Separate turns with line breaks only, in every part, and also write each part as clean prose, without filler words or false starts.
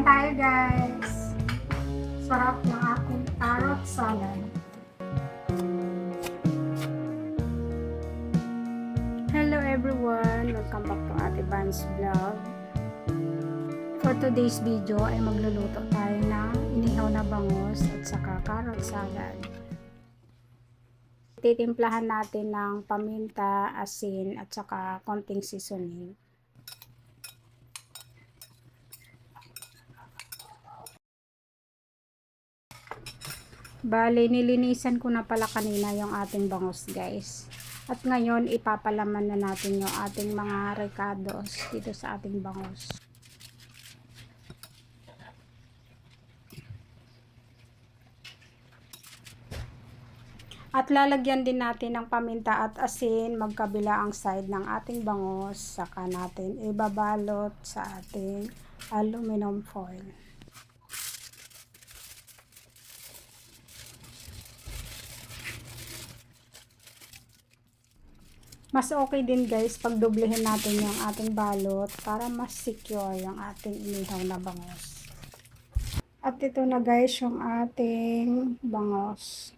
Kain tayo guys. Sarap ng aking carrot salad. Hello everyone! Welcome back to Ate Van's vlog. For today's video ay magluluto tayo ng inihaw na bangus at saka carrot salad. Titimplahan natin ng paminta, asin at saka konting seasoning. Bale, nilinisan ko na pala kanina yung ating bangus guys. At ngayon, ipapalaman na natin yung ating mga recados dito sa ating bangus. At lalagyan din natin ng paminta at asin magkabila ang side ng ating bangus. Saka natin ibabalot sa ating aluminum foil. Mas okay din guys pag doblehin natin yung ating balot para mas secure yung ating inihaw na bangus. At ito na guys yung ating bangus.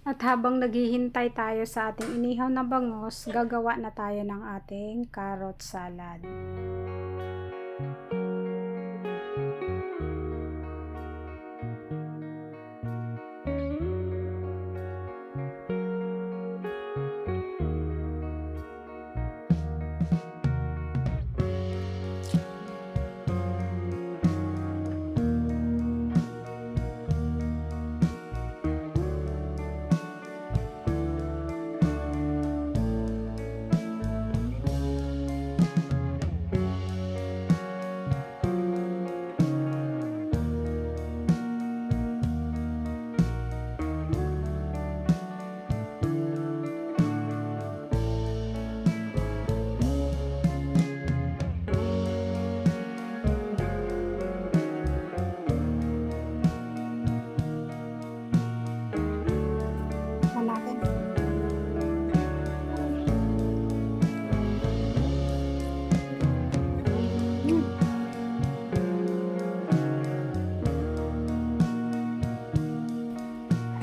At habang naghihintay tayo sa ating inihaw na bangus, gagawa na tayo ng ating carrot salad.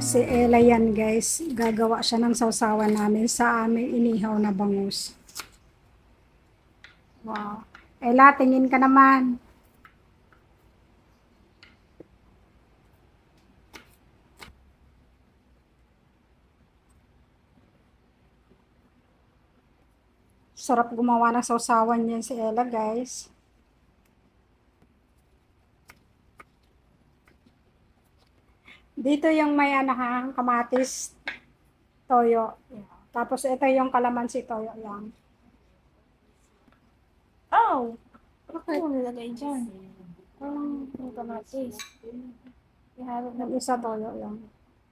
Si Ella yan guys, gagawa siya ng sausawan namin sa aming inihaw na bangus. Wow. Ella, tingin ka naman. Sarap gumawa ng sausawan yan si Ella guys. Dito yung may anahang kamatis, toyo. Tapos ito yung kalamansi toyo yan.
Oh! Bakit mo nilagay dyan? Yung kamatis. Ihalo na
Yung isa toyo yan.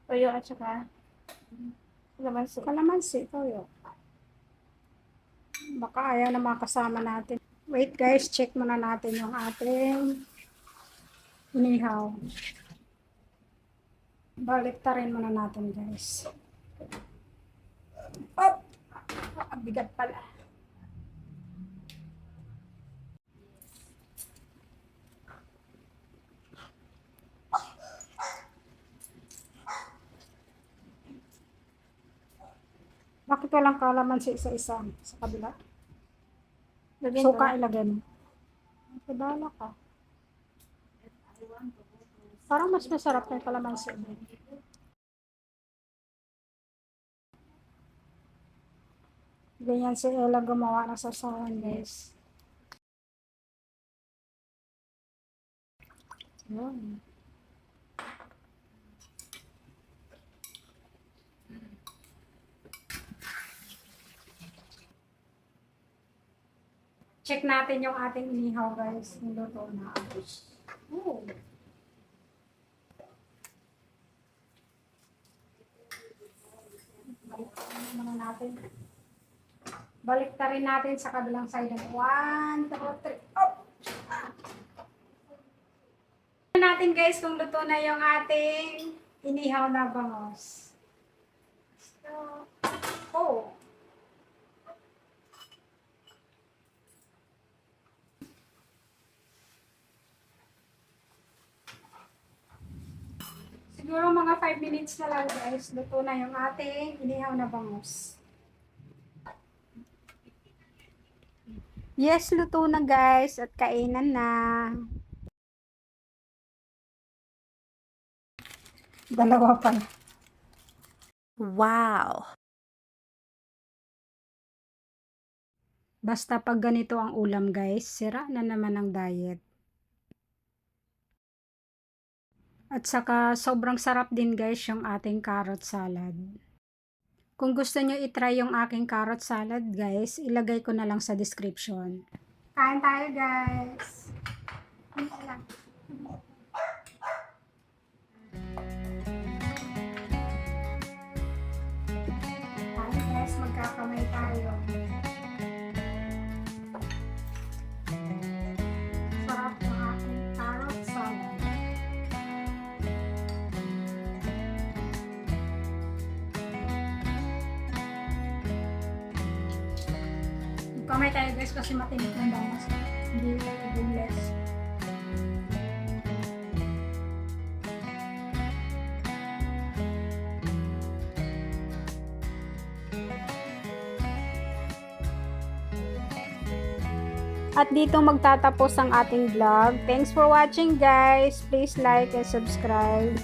toyo at saka kalamansi.
Kalamansi toyo. Baka ayaw na makasama natin. Wait guys, check muna natin yung ating inihaw. Baliktarin muna natin guys. Oh! Ang bigat pala. Bakit walang kalamansi isa-isa sa kabila?
Lagyan ko
Suka
na.
ilagay mo. Sabala ka. Parang mas masarap yung kalamansi. Ganyan si Ella gumawa ng sasawan guys. Yun. Check natin yung ating inihaw guys. Niluto na. Oh. Balik muna natin. Balik ta rin natin sa kabilang side. 1, 2, 3. Up! Natin guys kung luto na yung ating inihaw na bangos. So, oh. Siguro mga 5 minutes na lang guys, luto na yung ating inihaw na bangos. Yes, luto na guys at kainan na. Dalawa pa.
Wow!
Basta pag ganito ang ulam guys, sira na naman ang diet. At saka sobrang sarap din guys yung ating carrot salad. Kung gusto nyo itry yung aking carrot salad guys, ilagay ko na lang sa description. Kain tayo guys! Kain guys, magkakamay tayo. Sarap ng aking carrot salad. Kamay tayo guys kasi matinik ng bangas. Hindi boneless. At dito magtatapos ang ating vlog. Thanks for watching guys. Please like and subscribe.